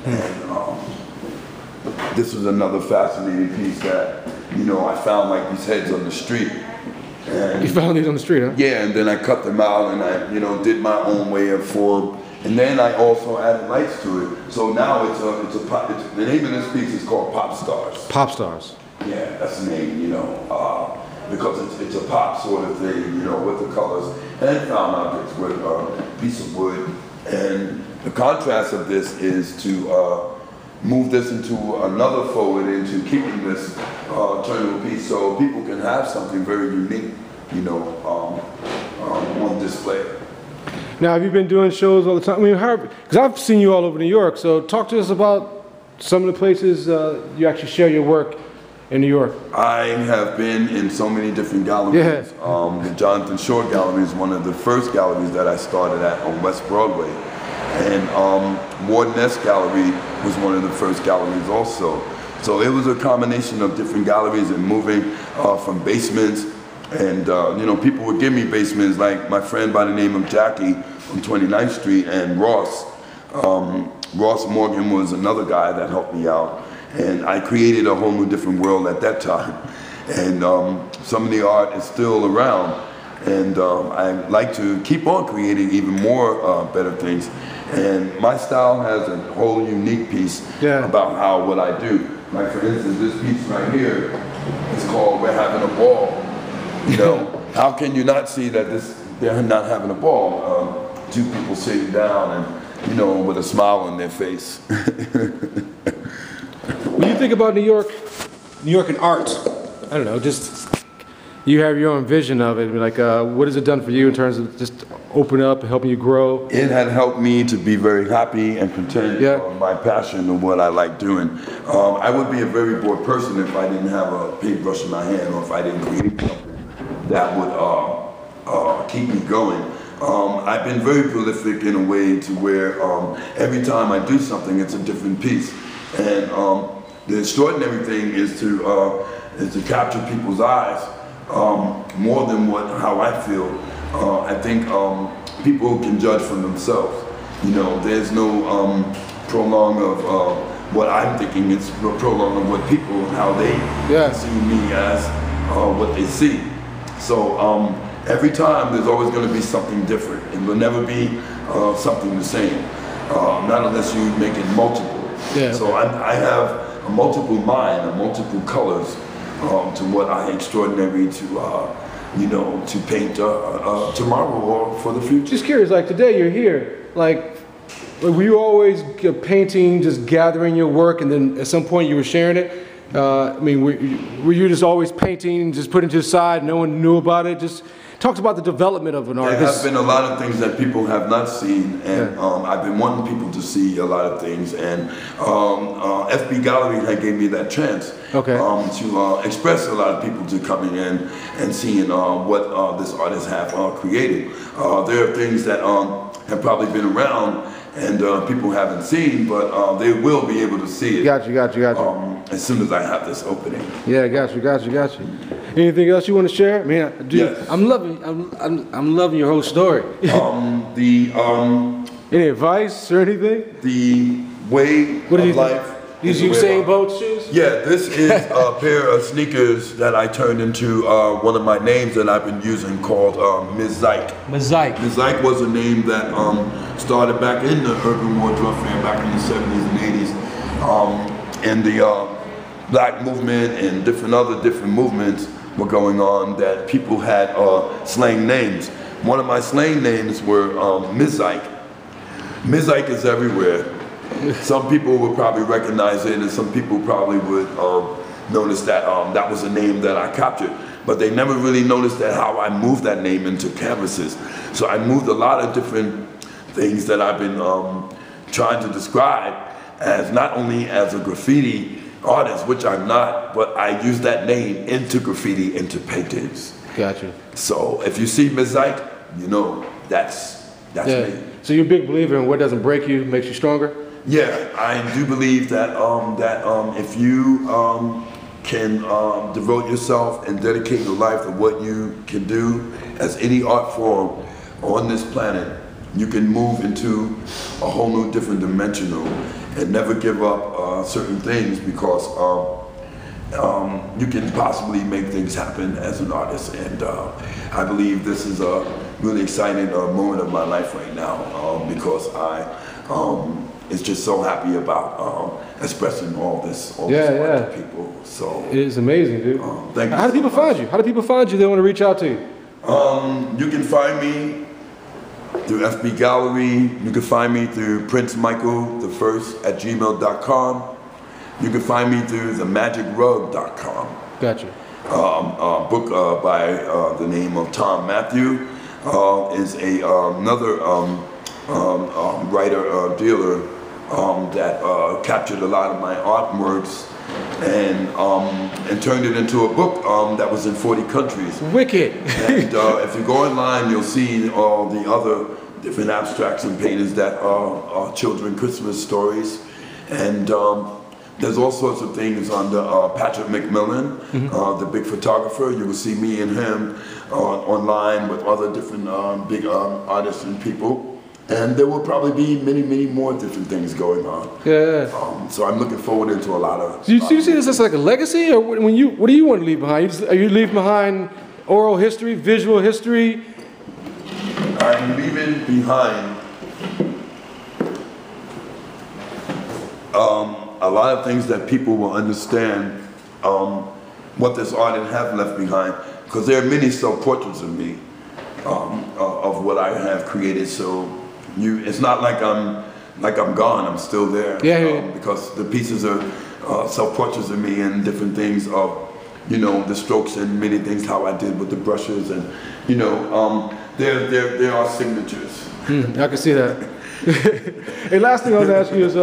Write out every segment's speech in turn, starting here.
And this was another fascinating piece that, you know, I found like these heads on the street. And you found these on the street, huh? yeah, and then I cut them out and I, you know, did my own way of form. And then I also added lights to it. So now the name of this piece is called Pop Stars. Pop Stars. Yeah, that's the name, you know, because it's a pop sort of thing, you know, with the colors. And found objects with a piece of wood. And the contrast of this is to move this into another forward into keeping this turnable piece so people can have something very unique, you know, on display. Now, have you been doing shows all the time? I mean, because I've seen you all over New York, so talk to us about some of the places you actually share your work in New York. I have been in so many different galleries. Yeah. The Jonathan Shore Gallery is one of the first galleries that I started at on West Broadway. And Ward Ness Gallery was one of the first galleries also. So it was a combination of different galleries and moving from basements. And you know, people would give me basements, like my friend by the name of Jackie on 29th Street and Ross. Ross Morgan was another guy that helped me out. And I created a whole new different world at that time. And some of the art is still around. And I like to keep on creating even more better things. And my style has a whole unique piece about what I do. Like for instance, this piece right here is called We're Having a Ball. You know, how can you not see that they're not having a ball? Two people sitting down and, you know, with a smile on their face. When you think about New York and art, I don't know, just you have your own vision of it. Like, what has it done for you in terms of just opening up and helping you grow? It had helped me to be very happy and content on my passion and what I like doing. I would be a very bored person if I didn't have a paintbrush in my hand or if I didn't create something that would keep me going. I've been very prolific in a way to where every time I do something, it's a different piece. And the extraordinary thing is to capture people's eyes more than how I feel. I think people can judge for themselves. You know, there's no prolong of what I'm thinking. It's a prolong of what people, how they see me as what they see. So every time there's always going to be something different. It will never be something the same, not unless you make it multiple. So I have a multiple mind, multiple colors to what I extraordinary to, you know, to paint tomorrow or for the future. Just curious, like today you're here, like were you always painting, just gathering your work and then at some point you were sharing it? I mean, were you just always painting, just putting it to the side, no one knew about it? Just talk about the development of an artist. There have been a lot of things that people have not seen, and I've been wanting people to see a lot of things. And FB Gallery had gave me that chance to express a lot of people to coming in and seeing what this artist have created. There are things that have probably been around and people haven't seen, but they will be able to see it. Got you. As soon as I have this opening. Yeah, got you. Anything else you want to share? I mean, dude, I'm loving your whole story. Any advice or anything? The way of life. These Usain Bolt shoes? Yeah, this is a pair of sneakers that I turned into one of my names that I've been using called Ms. Zyke. Ms. Zyke. Ms. Zyke was a name that started back in the urban wardrobe fair back in the 70s and 80s. And the black movement and different movements were going on that people had slang names. One of my slang names were Ms. Zyke. Ms. Zyke is everywhere. Some people would probably recognize it and some people probably would notice that that was a name that I captured. But they never really noticed that how I moved that name into canvases. So I moved a lot of different things that I've been trying to describe as not only as a graffiti artist, which I'm not, but I use that name into graffiti, into paintings. Gotcha. So if you see Ms. Zyke, you know that's me. So you're a big believer in what doesn't break you makes you stronger? Yeah, I do believe that if you can devote yourself and dedicate your life to what you can do as any art form on this planet, you can move into a whole new different dimensional and never give up certain things, because you can possibly make things happen as an artist. And I believe this is a really exciting moment of my life right now, because I is just so happy about expressing all this art to people. So it is amazing, dude. Thank you. How do people find you? How do people find you? They want to reach out to you. You can find me through FB Gallery. You can find me through PrinceMichael1@gmail.com. You can find me through themagicrug.com. Gotcha. A book by the name of Tom Matthew is another writer dealer that captured a lot of my artworks and turned it into a book that was in 40 countries. Wicked. And if you go online, you'll see all the other different abstracts and paintings that are children Christmas stories. And there's all sorts of things under Patrick McMillan, the big photographer. You will see me and him online with other different big artists and people. And there will probably be many, many more different things going on. Yeah. So I'm looking forward into a lot of. Do you see this as like a legacy, or what do you want to leave behind? Are you leaving behind oral history, visual history? I'm leaving behind a lot of things that people will understand what this art have left behind, because there are many self-portraits of me, of what I have created. So it's not like I'm gone. I'm still there. Because the pieces are self-portraits of me and different things of, the strokes and many things how I did with the brushes, and there are signatures. I can see that. Hey, last thing I want to ask you is,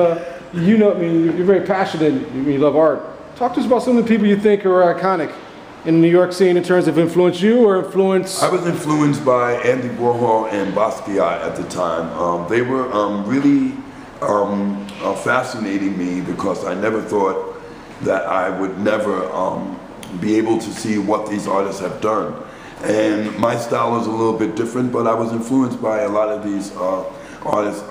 you're very passionate. You love art. Talk to us about some of the people you think are iconic in the New York scene in terms of influence you or influence. I was influenced by Andy Warhol and Basquiat at the time. They were really fascinating me, because I never thought that I would never be able to see what these artists have done. And my style is a little bit different, but I was influenced by a lot of these artists.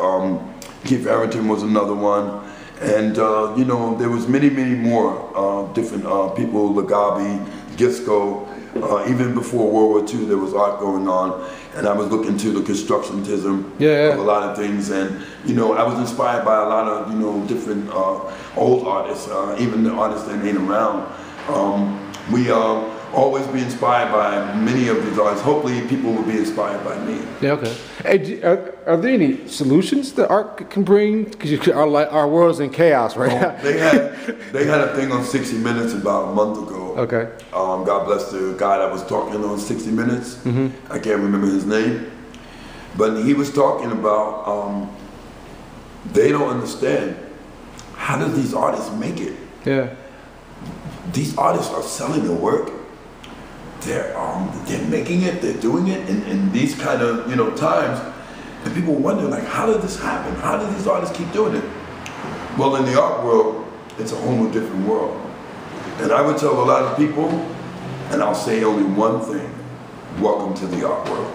Keith Harington was another one. And there was many, many more different people, Lagabe, Gisco. Even before World War II, there was art going on, and I was looking to the constructionism of a lot of things. And I was inspired by a lot of different old artists, even the artists that ain't around. We always be inspired by many of these artists. Hopefully people will be inspired by me. Yeah, okay. Hey, are there any solutions that art can bring? Because our world is in chaos right now. They had a thing on 60 Minutes about a month ago. Okay. God bless the guy that was talking on 60 Minutes. I can't remember his name. But he was talking about they don't understand, how do these artists make it? Yeah. These artists are selling their work. They're making it, they're doing it in these kind of times, and people wonder, like, how did this happen? How did these artists keep doing it? Well, in the art world, it's a whole new different world. And I would tell a lot of people, and I'll say only one thing: welcome to the art world.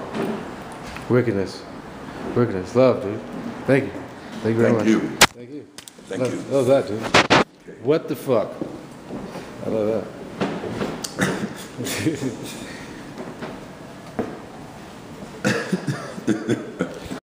Wickedness, love, dude. Thank you very much. Thank you. Love that, dude. Okay. What the fuck? I love that.